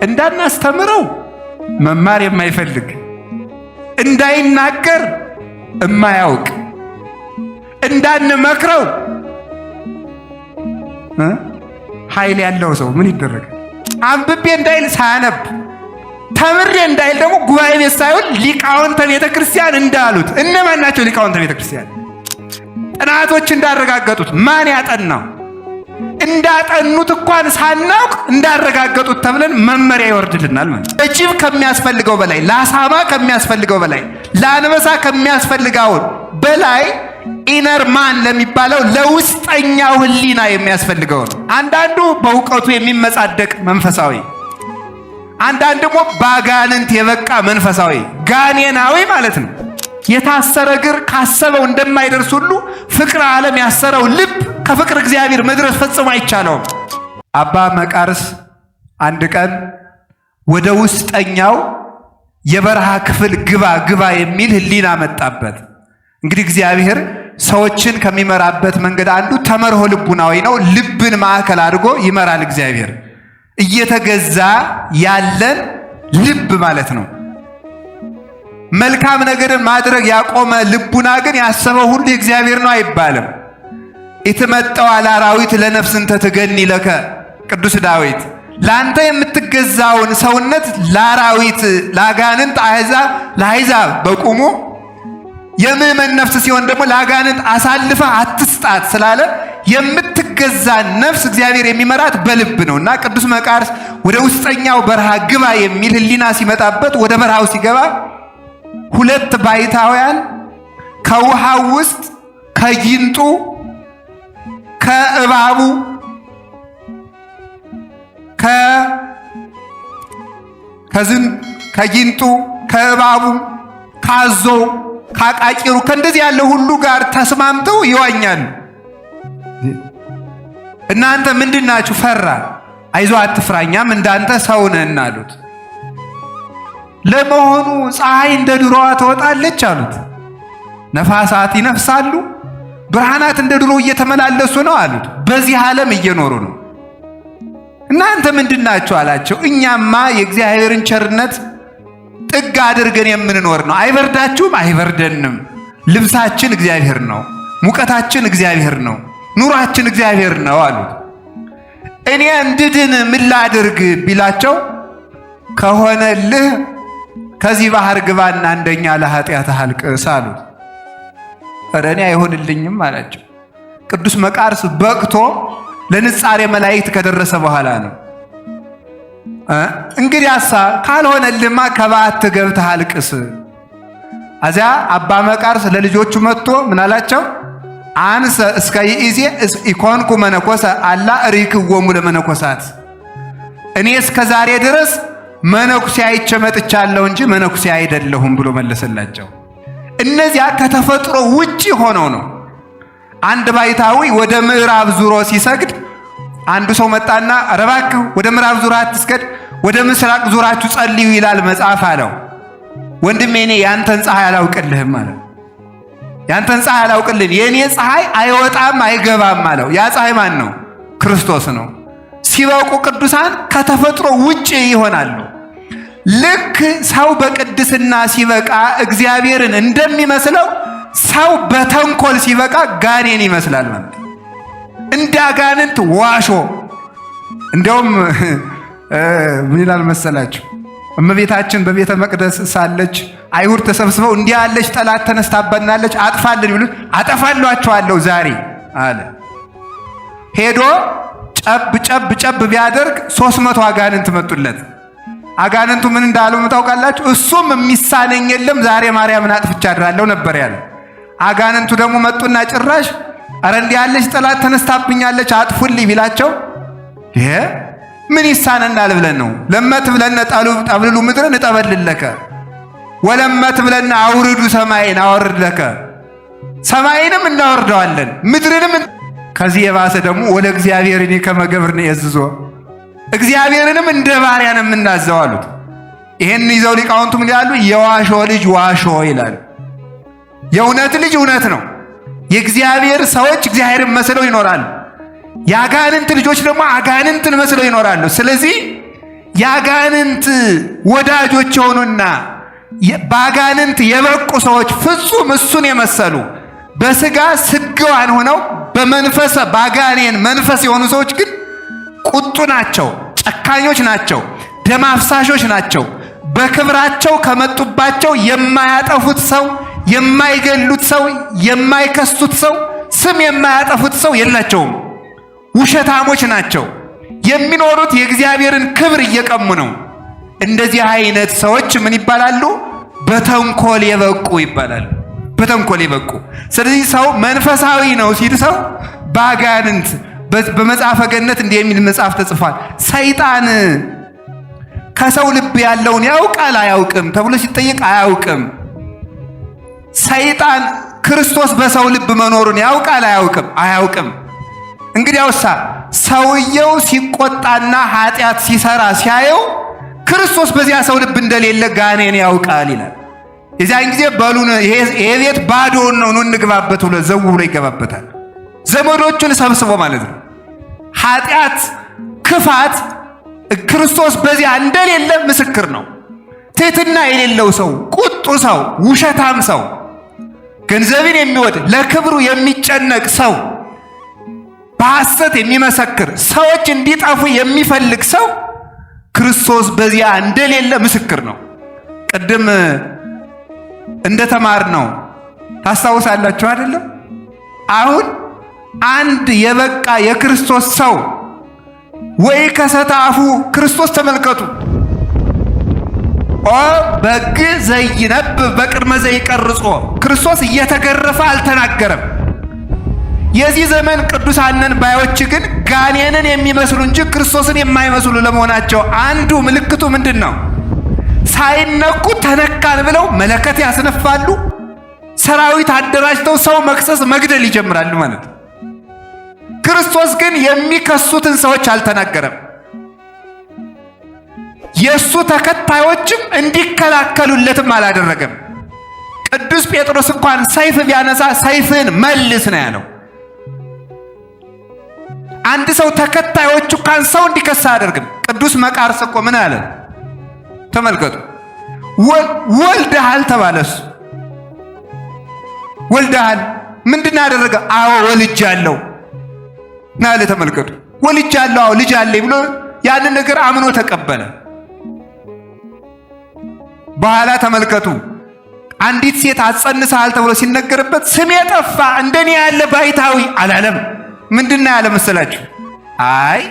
እንዳናስተምረው መማር የማይፈልግ እንዳይናገር የማያውቅ እንዳንመክረው ኃይል ያለው ሰው ምን ይደረጋል? አንብቤ እንዳይል ሳያነብ ተምሬ እንዳይል ደግሞ ጉባኤ ቤት ሳይሆን ሊቃውንተ ቤተ ክርስቲያን እንዳሉት። እነማን ናቸው ሊቃውንተ ቤተ ክርስቲያን? ጥናቶች እንዳረጋገጡት። ማን ያጠናው? እንዳጠኑት እንኳን ሳናውቅ እንዳረጋገጡት ተብለን መመሪያ ይወርድልናል ማለት ነው። ለጅብ ከሚያስፈልገው በላይ፣ ለአሳማ ከሚያስፈልገው በላይ፣ ለአንበሳ ከሚያስፈልገው በላይ ኢነር ማን ለሚባለው ለውስጠኛው ህሊና የሚያስፈልገው ነው። አንዳንዱ በእውቀቱ የሚመጻደቅ መንፈሳዊ፣ አንዳንድ ደግሞ ባጋንንት የበቃ መንፈሳዊ ጋኔናዊ ማለት ነው። የታሰረ እግር ካሰበው እንደማይደርስ ሁሉ ፍቅረ ዓለም ያሰረው ልብ ከፍቅር እግዚአብሔር መድረስ ፈጽሞ አይቻለውም። አባ መቃርስ አንድ ቀን ወደ ውስጠኛው የበረሃ ክፍል ግባ የሚል ህሊና መጣበት። እንግዲህ እግዚአብሔር ሰዎችን ከሚመራበት መንገድ አንዱ ተመርሆ ልቡናዊ ነው። ልብን ማዕከል አድርጎ ይመራል እግዚአብሔር። እየተገዛ ያለን ልብ ማለት ነው። መልካም ነገርን ማድረግ ያቆመ ልቡና ግን ያሰበው ሁሉ የእግዚአብሔር ነው አይባልም። ኢትመጣው አላራዊት ለነፍስን ተትገኒ ለከ ቅዱስ ዳዊት ላንተ የምትገዛውን ሰውነት ለአራዊት ለአጋንንት ለአሕዛብ በቁሙ የምእመን ነፍስ ሲሆን ደግሞ ለአጋንንት አሳልፈ አትስጣት ስላለ የምትገዛ ነፍስ እግዚአብሔር የሚመራት በልብ ነው። እና ቅዱስ መቃርስ ወደ ውስጠኛው በረሃ ግባ የሚል ህሊና ሲመጣበት ወደ በረሃው ሲገባ ሁለት ባይታውያን ከውሃው ውስጥ ከጊንጡ ከእባቡ ከጊንጡ ከእባቡ ካዞ ካቃቂሩ ከእንደዚህ ያለ ሁሉ ጋር ተስማምተው ይዋኛሉ። እናንተ ምንድናችሁ? ፈራ። አይዞ አትፍራኛም እንዳንተ ሰው ነን አሉት። ለመሆኑ ፀሐይ እንደ ድሮዋ ትወጣለች አሉት። ነፋሳት ይነፍሳሉ፣ ብርሃናት እንደ ድሮ እየተመላለሱ ነው አሉት። በዚህ ዓለም እየኖሩ ነው። እናንተ ምንድናችሁ አላቸው። እኛማ የእግዚአብሔርን ቸርነት ጥግ አድርገን የምንኖር ነው። አይበርዳችሁም? አይበርደንም። ልብሳችን እግዚአብሔር ነው፣ ሙቀታችን እግዚአብሔር ነው፣ ኑሯችን እግዚአብሔር ነው አሉት። እኔ እንድድን ምን ላድርግ ቢላቸው ከሆነልህ ከዚህ ባህር ግባና አንደኛ ለኃጢአትህ አልቅስ አሉት። ኧረ እኔ አይሆንልኝም አላቸው። ቅዱስ መቃርስ በቅቶ ለንጻሬ መላእክት ከደረሰ በኋላ ነው። እንግዲያሳ ካልሆነልማ ከበዓት ገብተህ አልቅስ። አዚያ አባ መቃርስ ለልጆቹ መጥቶ ምን አላቸው? አንሰ እስከ ይእዜ ኢኮንኩ መነኮሰ አላ እሪክዎሙ ለመነኮሳት። እኔ እስከ ዛሬ ድረስ መነኩሴ አይቼ መጥቻለሁ እንጂ መነኩሴ አይደለሁም ብሎ መለሰላቸው። እነዚያ ከተፈጥሮ ውጪ ሆነው ነው። አንድ ባይታዊ ወደ ምዕራብ ዙሮ ሲሰግድ አንዱ ሰው መጣና ኧረ እባክህ ወደ ምዕራብ ዙራ አትስገድ፣ ወደ ምስራቅ ዙራችሁ ጸልዩ ይላል መጽሐፍ አለው። ወንድሜ እኔ ያንተን ፀሐይ አላውቅልህም አለው። ያንተን ፀሐይ አላውቅልህም፣ የእኔ ፀሐይ አይወጣም አይገባም አለው። ያ ፀሐይ ማን ነው? ክርስቶስ ነው። ሲበቁ ቅዱሳን ከተፈጥሮ ውጪ ይሆናሉ። ልክ ሰው በቅድስና ሲበቃ እግዚአብሔርን እንደሚመስለው ሰው በተንኮል ሲበቃ ጋኔን ይመስላል ማለት ነው። እንደ አጋንንት ዋሾ። እንዲያውም ምን ይላል መሰላችሁ? እመቤታችን በቤተ መቅደስ ሳለች አይሁድ ተሰብስበው እንዲህ ያለች ጠላት ተነስታበናለች አጥፋልን ይሉት፣ አጠፋሏቸዋለሁ ዛሬ አለ። ሄዶ ጨብ ቢያደርግ 300 አጋንንት መጡለት። አጋንንቱ ምን እንዳሉ ታውቃላችሁ? እሱም የሚሳነኝ የለም ዛሬ ማርያምን አጥፍቻ አድራለሁ ነበር ያለ። አጋንንቱ ደግሞ መጡና ጭራሽ አረ እንዲህ ያለች ጠላት ተነስታብኛለች አጥፉልኝ ቢላቸው ይሄ ምን ይሳነናል ብለን ነው? ለመት ብለን ጠብልሉ ምድርን እጠበልለከ ወለመት ብለን አውርዱ ሰማይን አወርድለከ። ሰማይንም እናወርደዋለን ምድርንም። ከዚህ የባሰ ደግሞ ወለ እግዚአብሔር እኔ ከመገብር ነው የዝዞ እግዚአብሔርንም እንደ ባሪያ ነው የምናዘው አሉት። ይሄን ይዘው ሊቃውንቱ ምን ይላሉ? የዋሾ ልጅ ዋሾ ይላል። የእውነት ልጅ እውነት ነው። የእግዚአብሔር ሰዎች እግዚአብሔርን መስለው ይኖራሉ። የአጋንንት ልጆች ደግሞ አጋንንትን መስለው ይኖራሉ። ስለዚህ የአጋንንት ወዳጆች የሆኑና በአጋንንት የበቁ ሰዎች ፍጹም እሱን የመሰሉ በሥጋ ስግዋን ሆነው በመንፈስ በአጋኔን መንፈስ የሆኑ ሰዎች ግን ቁጡ ናቸው፣ ጨካኞች ናቸው፣ ደም አፍሳሾች ናቸው። በክብራቸው ከመጡባቸው የማያጠፉት ሰው፣ የማይገሉት ሰው፣ የማይከሱት ሰው፣ ስም የማያጠፉት ሰው የላቸውም። ውሸታሞች ናቸው። የሚኖሩት የእግዚአብሔርን ክብር እየቀሙ ነው። እንደዚህ አይነት ሰዎች ምን ይባላሉ? በተንኮል የበቁ ይባላሉ። በተንኮል የበቁ። ስለዚህ ሰው መንፈሳዊ ነው ሲል ሰው በአጋንንት በመጽሐፈ ገነት እንዲህ የሚል መጽሐፍ ተጽፏል። ሰይጣን ከሰው ልብ ያለውን ያውቃል አያውቅም ተብሎ ሲጠየቅ አያውቅም። ሰይጣን ክርስቶስ በሰው ልብ መኖሩን ያውቃል አያውቅም? አያውቅም። እንግዲያውሳ ሰውየው ሲቆጣና ኃጢአት ሲሰራ ሲያየው ክርስቶስ በዚያ ሰው ልብ እንደሌለ ጋኔን ያውቃል ይላል። የዚያን ጊዜ በሉን ይሄ ቤት ባዶውን ነው እንግባበት ብሎ ዘው ብሎ ይገባበታል። ዘመዶቹን ሰብስቦ ማለት ነው። ኃጢአት፣ ክፋት ክርስቶስ በዚያ እንደሌለ ምስክር ነው። ትሕትና የሌለው ሰው፣ ቁጡ ሰው፣ ውሸታም ሰው፣ ገንዘብን የሚወድ ለክብሩ የሚጨነቅ ሰው፣ በሐሰት የሚመሰክር ሰዎች እንዲጠፉ የሚፈልግ ሰው ክርስቶስ በዚያ እንደሌለ ምስክር ነው። ቅድም እንደተማርነው ታስታውሳላችሁ አይደለም? አሁን አንድ የበቃ የክርስቶስ ሰው ወይ ከሰታፉ ክርስቶስ ተመልከቱ ኦ በግ ዘይነብ በቅድመ ዘይቀርጾ ክርስቶስ እየተገረፈ አልተናገረም። የዚህ ዘመን ቅዱሳንን ባዮች ግን ጋኔንን የሚመስሉ እንጂ ክርስቶስን የማይመስሉ ለመሆናቸው አንዱ ምልክቱ ምንድን ነው? ሳይነኩ ተነካን ብለው መለከት ያስነፋሉ። ሰራዊት አደራጅተው ሰው መክሰስ መግደል ይጀምራሉ ማለት ነው። ክርስቶስ ግን የሚከሱትን ሰዎች አልተናገረም። የእሱ ተከታዮችም እንዲከላከሉለትም አላደረገም። ቅዱስ ጴጥሮስ እንኳን ሰይፍ ቢያነሳ ሰይፍን መልስ ነው ያለው። አንድ ሰው ተከታዮቹ እንኳን ሰው እንዲከሳ አያደርግም። ቅዱስ መቃርስ እኮ ምን አለ ተመልከቱ። ወልደሃል ተባለስ ወልደሃል ምንድን ያደረገ? አዎ ወልጃለሁ ናለ። ተመልከቱ። ወልጃለሁ፣ አዎ ልጅ አለኝ ብሎ ያንን ነገር አምኖ ተቀበለ። በኋላ ተመልከቱ አንዲት ሴት አጸንሰሃል ተብሎ ሲነገርበት ስሜ ጠፋ እንደኔ ያለ ባይታዊ አላለም። ምንድነው ያለ መሰላችሁ? አይ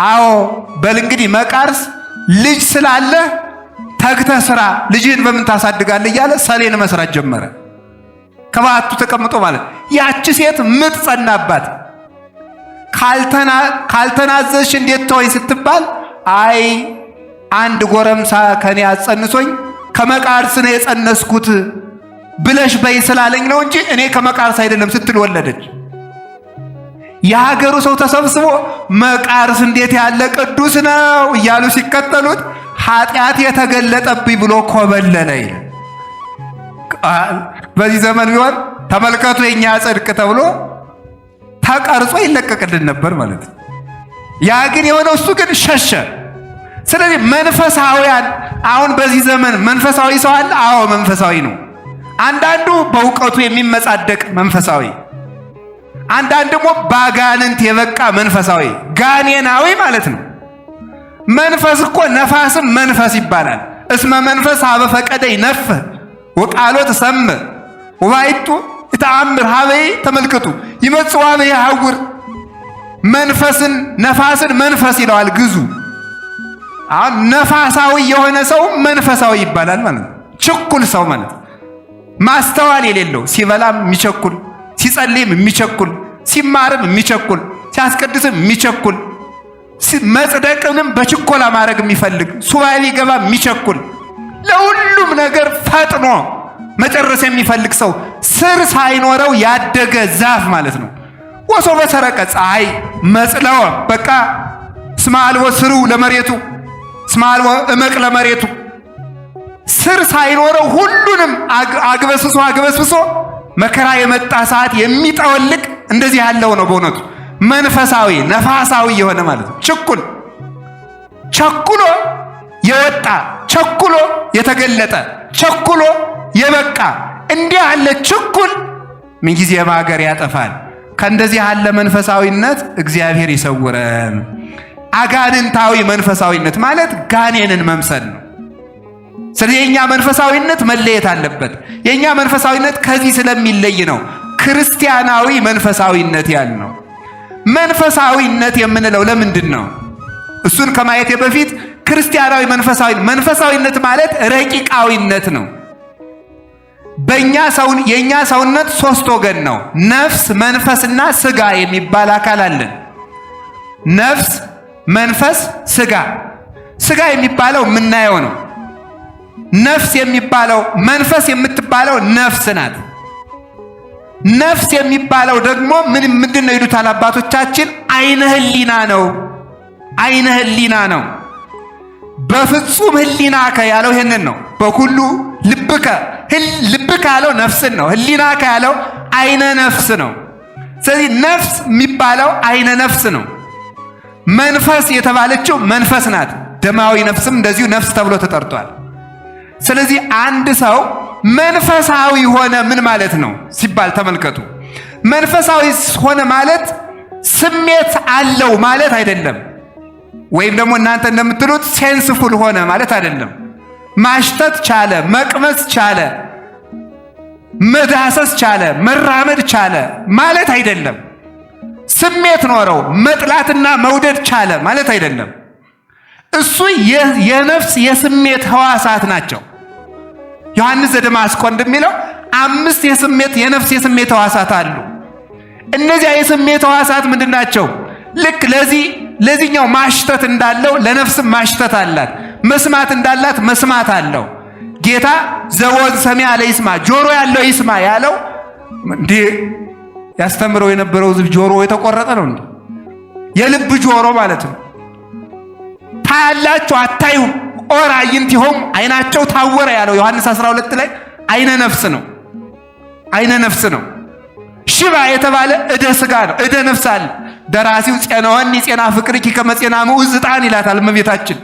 አዎ በል እንግዲህ መቃርስ ልጅ ስላለ ተግተህ ስራ፣ ልጅህን በምን ታሳድጋለህ እያለ ሰሌን መስራት ጀመረ። ከባቱ ተቀምጦ ማለት ያቺ ሴት ምጥ ጸናባት። ካልተናዘዝሽ እንዴት ተወኝ ስትባል አይ አንድ ጎረምሳ ከኔ አጸንሶኝ ከመቃርስ ነው የጸነስኩት ብለሽ በይ ስላለኝ ነው እንጂ እኔ ከመቃርስ አይደለም ስትል ወለደች። የሀገሩ ሰው ተሰብስቦ መቃርስ እንዴት ያለ ቅዱስ ነው እያሉ ሲከተሉት ኃጢአት የተገለጠብኝ ብሎ ኮበለለ ይላል። በዚህ ዘመን ቢሆን ተመልከቱ የኛ ጽድቅ ተብሎ ተቀርጾ ይለቀቅልን ነበር ማለት ነው። ያ ግን የሆነው እሱ ግን ሸሸ። ስለዚህ መንፈሳውያን አሁን በዚህ ዘመን መንፈሳዊ ሰው አለ። አዎ መንፈሳዊ ነው። አንዳንዱ በእውቀቱ የሚመጻደቅ መንፈሳዊ፣ አንዳንድ ደግሞ ባጋንንት የበቃ መንፈሳዊ ጋኔናዊ ማለት ነው። መንፈስ እኮ ነፋስም መንፈስ ይባላል። እስመ መንፈስ ሀበ ፈቀደ ይነፍህ ወቃሎ ተሰምዕ ወባይቱ ይተአምር ሀበይ ተመልከቱ ይመጽእ ሀበይ ያሐውር። መንፈስን ነፋስን መንፈስ ይለዋል ግዙ። አሁን ነፋሳዊ የሆነ ሰው መንፈሳዊ ይባላል ማለት ነው። ችኩል ሰው ማለት ማስተዋል የሌለው፣ ሲበላም የሚቸኩል፣ ሲጸልይም የሚቸኩል፣ ሲማርም የሚቸኩል፣ ሲያስቀድስም የሚቸኩል፣ መጽደቅንም በችኮላ ማድረግ የሚፈልግ፣ ሱባኤ ሊገባ የሚቸኩል፣ ለሁሉም ነገር ፈጥኖ መጨረስ የሚፈልግ ሰው ስር ሳይኖረው ያደገ ዛፍ ማለት ነው። ወሶበ ሰረቀ ፀሐይ መጽለወ በቃ እስመ አልቦ ስሩ ለመሬቱ እስመ አልቦ እመቅ ለመሬቱ ስር ሳይኖረው ሁሉንም አግበስብሶ መከራ የመጣ ሰዓት የሚጠወልቅ እንደዚህ ያለው ነው። በእውነቱ መንፈሳዊ ነፋሳዊ የሆነ ማለት ነው። ችኩል ቸኩሎ የወጣ ቸኩሎ የተገለጠ ቸኩሎ የበቃ እንዲህ ያለ ችኩል ምንጊዜም ሀገር ያጠፋል። ከእንደዚህ ያለ መንፈሳዊነት እግዚአብሔር ይሰውረን። አጋንንታዊ መንፈሳዊነት ማለት ጋኔንን መምሰል ነው። ስለዚህ የኛ መንፈሳዊነት መለየት አለበት። የኛ መንፈሳዊነት ከዚህ ስለሚለይ ነው ክርስቲያናዊ መንፈሳዊነት ያልነው። መንፈሳዊነት የምንለው ለምንድን ነው? እሱን ከማየቴ በፊት ክርስቲያናዊ መንፈሳዊነት ማለት ረቂቃዊነት ነው። የኛ ሰውነት ሶስት ወገን ነው። ነፍስ፣ መንፈስና ስጋ የሚባል አካል አለን። ነፍስ፣ መንፈስ፣ ስጋ። ስጋ የሚባለው የምናየው ነው። ነፍስ የሚባለው መንፈስ የምትባለው ነፍስ ናት። ነፍስ የሚባለው ደግሞ ምንድን ነው ይሉታል አባቶቻችን? አይነ ህሊና ነው። አይነ ህሊና ነው። በፍጹም ህሊናከ ያለው ይሄንን ነው። በኩሉ ልብከ ልብከ ያለው ነፍስን ነው። ህሊናከ ያለው አይነ ነፍስ ነው። ስለዚህ ነፍስ የሚባለው አይነ ነፍስ ነው። መንፈስ የተባለችው መንፈስ ናት። ደማዊ ነፍስም እንደዚሁ ነፍስ ተብሎ ተጠርቷል። ስለዚህ አንድ ሰው መንፈሳዊ ሆነ ምን ማለት ነው ሲባል ተመልከቱ። መንፈሳዊ ሆነ ማለት ስሜት አለው ማለት አይደለም። ወይም ደግሞ እናንተ እንደምትሉት ሴንስፉል ሆነ ማለት አይደለም። ማሽተት ቻለ፣ መቅመስ ቻለ፣ መዳሰስ ቻለ፣ መራመድ ቻለ ማለት አይደለም። ስሜት ኖረው መጥላትና መውደድ ቻለ ማለት አይደለም። እሱ የነፍስ የስሜት ህዋሳት ናቸው። ዮሐንስ ዘደማስቆ እንደሚለው 5 የነፍስ የስሜት ህዋሳት አሉ። እነዚያ የስሜት ህዋሳት ምንድን ናቸው? ልክ ለዚህኛው ማሽተት እንዳለው ለነፍስም ማሽተት አላት። መስማት እንዳላት መስማት አለው። ጌታ ዘወዝ ሰሚ ያለ ይስማ፣ ጆሮ ያለው ይስማ ያለው እንዴ ያስተምረው የነበረው ዝብ ጆሮ የተቆረጠ ነው እንዴ? የልብ ጆሮ ማለት ነው። ታያላችሁ አታዩም፣ ኦር አይንቲሆም አይናቸው ታወረ ያለው ዮሐንስ 12 ላይ አይነ ነፍስ ነው። አይነ ነፍስ ነው። ሽባ የተባለ እደ ስጋ ነው። እደ ነፍስ አለ። ደራሲው ጼናወኒ ጼና ፍቅርኪ ከመጼና ምዑዝ ዕጣን ይላታል እመቤታችን።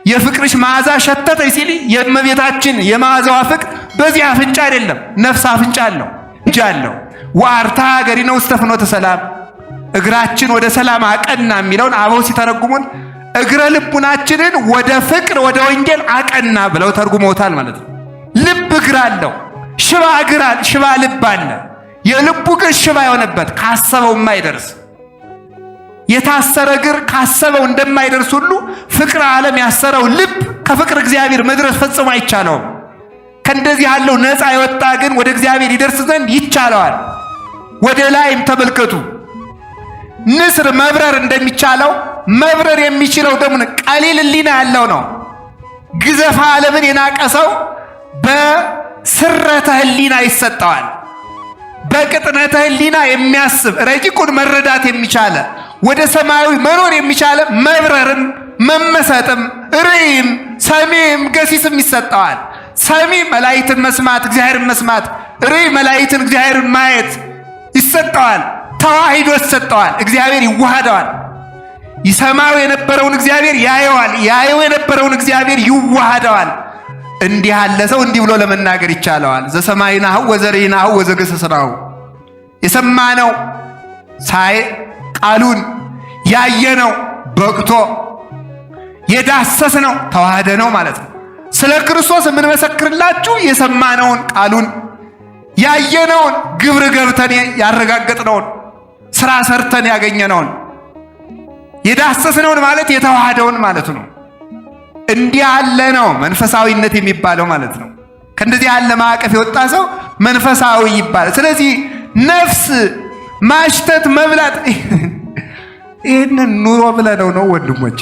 የፍቅርሽ መዓዛ ሸተተኝ ሲል የእመቤታችን የመዓዛዋ ፍቅር በዚህ አፍንጫ አይደለም፣ ነፍስ አፍንጫ አለው እንጂ አለው። ወአርታ ገሪነ ውስተ ፍኖተ ሰላም፣ እግራችን ወደ ሰላም አቀና የሚለውን አበው ሲተረጉሙን እግረ ልቡናችንን ወደ ፍቅር ወደ ወንጌል አቀና ብለው ተርጉመውታል ማለት ነው። ልብ እግር አለው። ሽባ ልብ አለ። የልቡ እግር ሽባ የሆነበት ካሰበው የማይደርስ የታሰረ እግር ካሰበው እንደማይደርስ ሁሉ ፍቅር ዓለም ያሰረው ልብ ከፍቅር እግዚአብሔር መድረስ ፈጽሞ አይቻለውም። ከእንደዚህ ያለው ነፃ የወጣ ግን ወደ እግዚአብሔር ይደርስ ዘንድ ይቻለዋል። ወደ ላይም ተመልከቱ። ንስር መብረር እንደሚቻለው መብረር የሚችለው ደግሞ ቀሊል ሕሊና ያለው ነው። ግዘፈ ዓለምን የናቀሰው በስረተ ሕሊና ይሰጠዋል። በቅጥነተ ሕሊና የሚያስብ ረቂቁን መረዳት የሚቻለ ወደ ሰማያዊ መኖር የሚቻለ መብረርም መመሰጥም ርዕይም ሰሚም ገሲስም ይሰጠዋል። ሰሚ መላእክትን መስማት እግዚአብሔርን መስማት፣ ርዕይ መላእክትን እግዚአብሔርን ማየት ይሰጠዋል። ተዋሂዶ ይሰጠዋል። እግዚአብሔር ይዋሃደዋል። ይሰማው የነበረውን እግዚአብሔር ያየዋል። ያየው የነበረውን እግዚአብሔር ይዋሃደዋል። እንዲህ ያለ ሰው እንዲህ ብሎ ለመናገር ይቻለዋል። ዘሰማይናሁ ወዘርኢናሁ ወዘገሰስናሁ፣ የሰማነው ቃሉን ያየነው በቅቶ የዳሰስነው ተዋህደነው ማለት ነው። ስለ ክርስቶስ የምንመሰክርላችሁ የሰማነውን ቃሉን ያየነውን ግብር ገብተን ያረጋገጥነውን ስራ ሰርተን ያገኘነውን የዳሰስነውን ማለት የተዋህደውን ማለት ነው። እንዲህ ያለ ነው መንፈሳዊነት የሚባለው ማለት ነው። ከእንደዚህ ያለ ማዕቀፍ የወጣ ሰው መንፈሳዊ ይባላል። ስለዚህ ነፍስ ማሽተት መብላት ይህንን ኑሮ ብለነው ነው ወንድሞቼ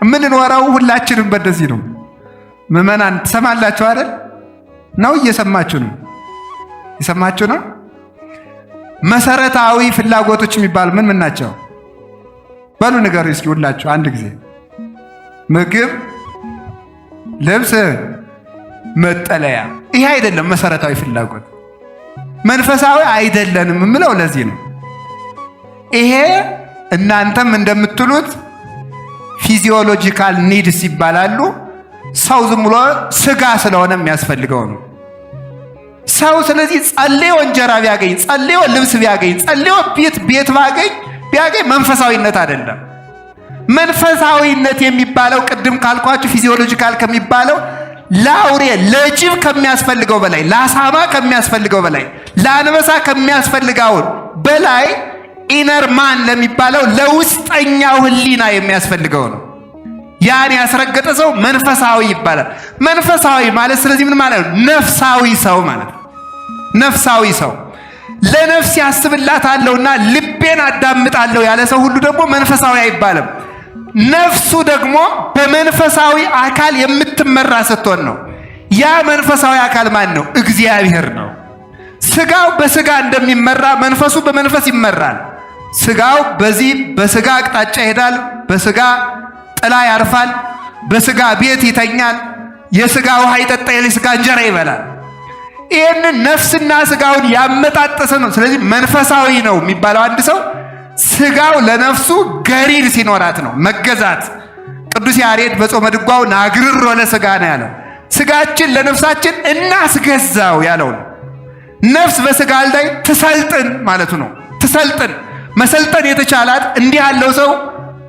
የምንኖረው። ሁላችንም በደዚህ ነው። ምዕመናን ትሰማላችሁ አይደል? ነው እየሰማችሁ ነው? የሰማችሁ ነው? መሰረታዊ ፍላጎቶች የሚባሉ ምን ናቸው? በሉ ንገሩ እስኪ ሁላችሁ አንድ ጊዜ። ምግብ፣ ልብስ፣ መጠለያ። ይሄ አይደለም መሰረታዊ ፍላጎት። መንፈሳዊ አይደለንም የምለው ለዚህ ነው። ይሄ እናንተም እንደምትሉት ፊዚዮሎጂካል ኒድስ ይባላሉ። ሰው ዝም ብሎ ስጋ ስለሆነ የሚያስፈልገው ነው ሰው። ስለዚህ ጸልዮ እንጀራ ቢያገኝ፣ ጸልዮ ልብስ ቢያገኝ፣ ጸልዮ ቤት ቢያገኝ መንፈሳዊነት አይደለም። መንፈሳዊነት የሚባለው ቅድም ካልኳችሁ ፊዚዮሎጂካል ከሚባለው ለአውሬ ለጅብ ከሚያስፈልገው በላይ፣ ለአሳማ ከሚያስፈልገው በላይ፣ ለአንበሳ ከሚያስፈልገው በላይ ኢነር ማን ለሚባለው ለውስጠኛው ህሊና የሚያስፈልገው ነው። ያን ያስረገጠ ሰው መንፈሳዊ ይባላል። መንፈሳዊ ማለት ስለዚህ ምን ማለት ነው? ነፍሳዊ ሰው ማለት ነው። ነፍሳዊ ሰው ለነፍስ ያስብላታለሁና ልቤን አዳምጣለሁ ያለ ሰው ሁሉ ደግሞ መንፈሳዊ አይባልም። ነፍሱ ደግሞ በመንፈሳዊ አካል የምትመራ ስትሆን ነው። ያ መንፈሳዊ አካል ማን ነው? እግዚአብሔር ነው። ስጋው በስጋ እንደሚመራ መንፈሱ በመንፈስ ይመራል። ስጋው በስጋ አቅጣጫ ይሄዳል፣ በስጋ ጥላ ያርፋል፣ በስጋ ቤት ይተኛል፣ የስጋ ውሃ ይጠጣል፣ የስጋ እንጀራ ይበላል። ይህንን ነፍስና ስጋውን ያመጣጠሰ ነው። ስለዚህ መንፈሳዊ ነው የሚባለው አንድ ሰው ስጋው ለነፍሱ ገሪር ሲኖራት ነው። መገዛት ቅዱስ ያሬድ በጾመ ድጓው ናግርሮ ለስጋ ነው ያለው። ስጋችን ለነፍሳችን እናስገዛው ያለው ነው። ነፍስ በስጋ ላይ ትሰልጥን ማለቱ ነው። ትሰልጥን መሰልጠን የተቻላት እንዲህ ያለው ሰው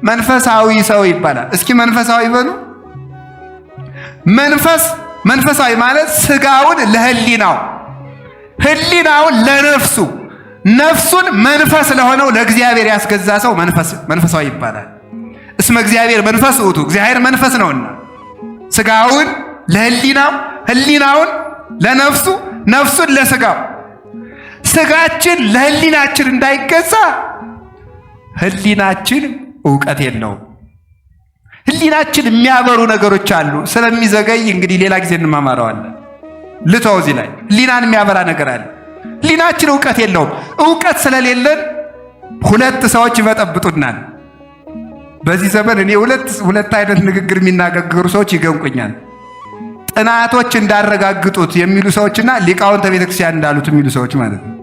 መንፈሳዊ ሰው ይባላል። እስኪ መንፈሳዊ በሉ። መንፈሳዊ ማለት ስጋውን ለህሊናው፣ ህሊናውን ለነፍሱ፣ ነፍሱን መንፈስ ለሆነው ለእግዚአብሔር ያስገዛ ሰው መንፈሳዊ ይባላል። እስመ እግዚአብሔር መንፈስ ውእቱ፣ እግዚአብሔር መንፈስ ነውና ስጋውን ለህሊናው፣ ህሊናውን ለነፍሱ፣ ነፍሱን ለስጋው። ስጋችን ለህሊናችን እንዳይገዛ ህሊናችን ዕውቀት የለውም። ህሊናችን የሚያበሩ ነገሮች አሉ። ስለሚዘገይ እንግዲህ ሌላ ጊዜ እንማማረዋለን። ልተው እዚህ ላይ ህሊናን የሚያበራ ነገር አለ። ህሊናችን ዕውቀት የለውም። ዕውቀት ስለሌለን ሁለት ሰዎች ይበጠብጡናል። በዚህ ዘመን እኔ ሁለት አይነት ንግግር የሚናገሩ ሰዎች ይገንቁኛል። ጥናቶች እንዳረጋግጡት የሚሉ ሰዎችና ሊቃውንተ ቤተክርስቲያን እንዳሉት የሚሉ ሰዎች ማለት ነው።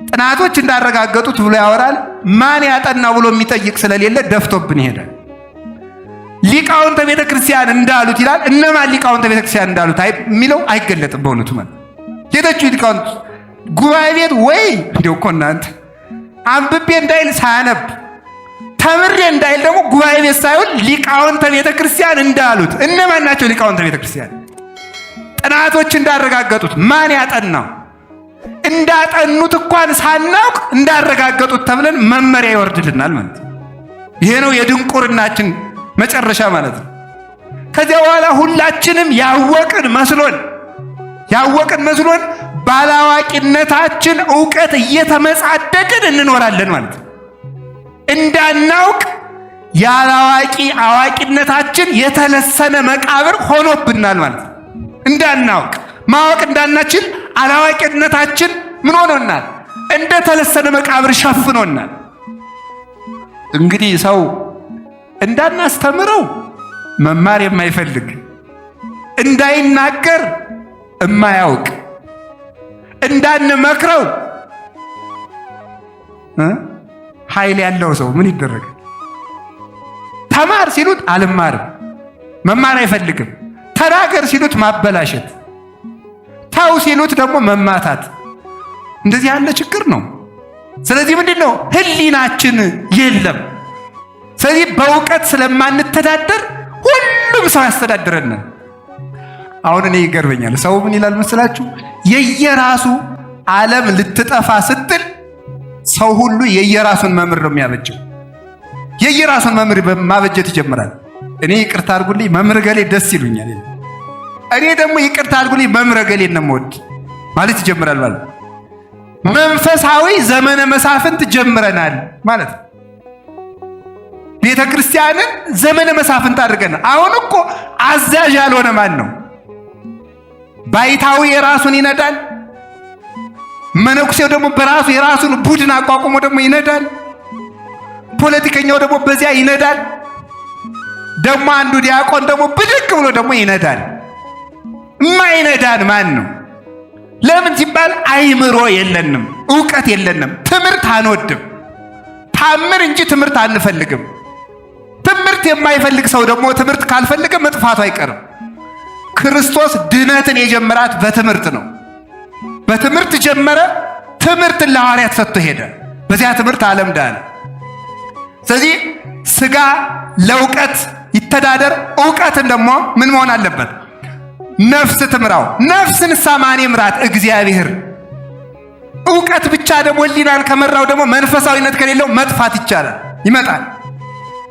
ጥናቶች እንዳረጋገጡት ብሎ ያወራል። ማን ያጠናው ብሎ የሚጠይቅ ስለሌለ ደፍቶብን ይሄዳል። ሊቃውንተ ቤተክርስቲያን እንዳሉት ይላል። እነማን ሊቃውንተ ቤተክርስቲያን እንዳሉት የሚለው አይገለጥም በእውነቱ ማለት ሌሎቹ ሊቃውንት ጉባኤ ቤት ወይ እንደው እኮ እናንተ አንብቤ እንዳይል ሳያነብ ተምሬ እንዳይል ደግሞ ጉባኤ ቤት ሳይሆን ሊቃውንተ ቤተክርስቲያን እንዳሉት እነማን ናቸው? ሊቃውንተ ቤተክርስቲያን ጥናቶች እንዳረጋገጡት ማን ያጠናው? እንዳጠኑት እንኳን ሳናውቅ እንዳረጋገጡት ተብለን መመሪያ ይወርድልናል ማለት ነው። ይሄ ነው የድንቁርናችን መጨረሻ ማለት ነው። ከዚያ በኋላ ሁላችንም ያወቅን መስሎን ባላዋቂነታችን ዕውቀት እየተመጻደቅን እንኖራለን ማለት ነው። እንዳናውቅ ያላዋቂ አዋቂነታችን የተለሰነ መቃብር ሆኖብናል ማለት ነው። እንዳናውቅ ማወቅ እንዳናችል አላዋቂነታችን ምን ሆኖናል? እንደተለሰነ መቃብር ሸፍኖናል። እንግዲህ ሰው እንዳናስተምረው መማር የማይፈልግ እንዳይናገር የማያውቅ እንዳንመክረው ኃይል ያለው ሰው ምን ይደረጋል? ተማር ሲሉት አልማርም፣ መማር አይፈልግም። ተናገር ሲሉት ማበላሸት፣ ተው ሲሉት ደግሞ መማታት። እንደዚህ ያለ ችግር ነው። ስለዚህ ምንድን ነው? ህሊናችን የለም። ስለዚህ በእውቀት ስለማንተዳደር ሁሉም ሰው ያስተዳድረናል። አሁን እኔ ይገርመኛል። ሰው ምን ይላል መስላችሁ? የየራሱ ዓለም ልትጠፋ ስትል ሰው ሁሉ የየራሱን መምህር ነው የሚያበጀው። የየራሱን መምህር ማበጀት ይጀምራል። እኔ ይቅርታ አድርጉልኝ መምህር ገሌ ደስ ይሉኛል፣ እኔ ደግሞ ይቅርታ አድርጉልኝ መምህር ገሌ ነው የምወድ ማለት ይጀምራል። ማለት መንፈሳዊ ዘመነ መሳፍንት ጀምረናል ማለት ነው። ቤተ ክርስቲያንን ዘመነ መሳፍንት አድርገናል። አሁን እኮ አዛዥ ያልሆነ ማን ነው? ባይታዊ የራሱን ይነዳል። መነኩሴው ደግሞ በራሱ የራሱን ቡድን አቋቁሞ ደግሞ ይነዳል። ፖለቲከኛው ደግሞ በዚያ ይነዳል። ደግሞ አንዱ ዲያቆን ደግሞ ብድግ ብሎ ደግሞ ይነዳል። የማይነዳን ማን ነው? ለምን ሲባል አይምሮ የለንም፣ ዕውቀት የለንም፣ ትምህርት አንወድም። ታምር እንጂ ትምህርት አንፈልግም። ትምህርት ትምህርት የማይፈልግ ሰው ደግሞ ትምህርት ካልፈልገ መጥፋቱ አይቀርም። ክርስቶስ ድነትን የጀመራት በትምህርት ነው። በትምህርት ጀመረ። ትምህርትን ለሐዋርያት ሰጥቶ ሄደ። በዚያ ትምህርት ዓለም ዳነ። ስለዚህ ሥጋ ለእውቀት ይተዳደር። እውቀትን ደግሞ ምን መሆን አለበት? ነፍስ ትምራው። ነፍስን ማን ይምራት? እግዚአብሔር። እውቀት ብቻ ደግሞ ሕሊናን ከመራው ደግሞ መንፈሳዊነት ከሌለው መጥፋት ይመጣል።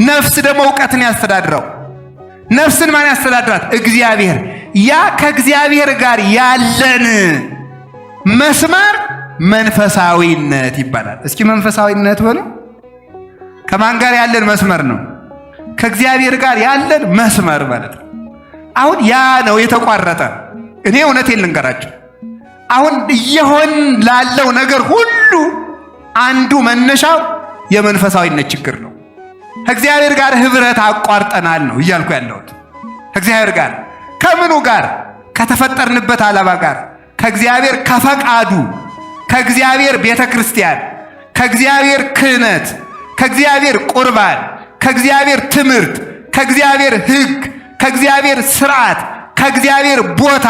ነፍስ ደግሞ እውቀትን ያስተዳድረው። ነፍስን ማን ያስተዳድራት? እግዚአብሔር። ያ ከእግዚአብሔር ጋር ያለን መስመር መንፈሳዊነት ይባላል። እስኪ መንፈሳዊነት በሉ። ከማን ጋር ያለን መስመር ነው? ከእግዚአብሔር ጋር ያለን መስመር ማለት ነው። አሁን ያ ነው የተቋረጠ። እኔ እውነቴን ልንገራችሁ፣ አሁን እየሆን ላለው ነገር ሁሉ አንዱ መነሻው የመንፈሳዊነት ችግር ነው። ከእግዚአብሔር ጋር ህብረት አቋርጠናል ነው እያልኩ ያለሁት። ከእግዚአብሔር ጋር ከምኑ ጋር? ከተፈጠርንበት ዓላማ ጋር፣ ከእግዚአብሔር ከፈቃዱ፣ ከእግዚአብሔር ቤተ ክርስቲያን፣ ከእግዚአብሔር ክህነት፣ ከእግዚአብሔር ቁርባን፣ ከእግዚአብሔር ትምህርት፣ ከእግዚአብሔር ሕግ፣ ከእግዚአብሔር ስርዓት፣ ከእግዚአብሔር ቦታ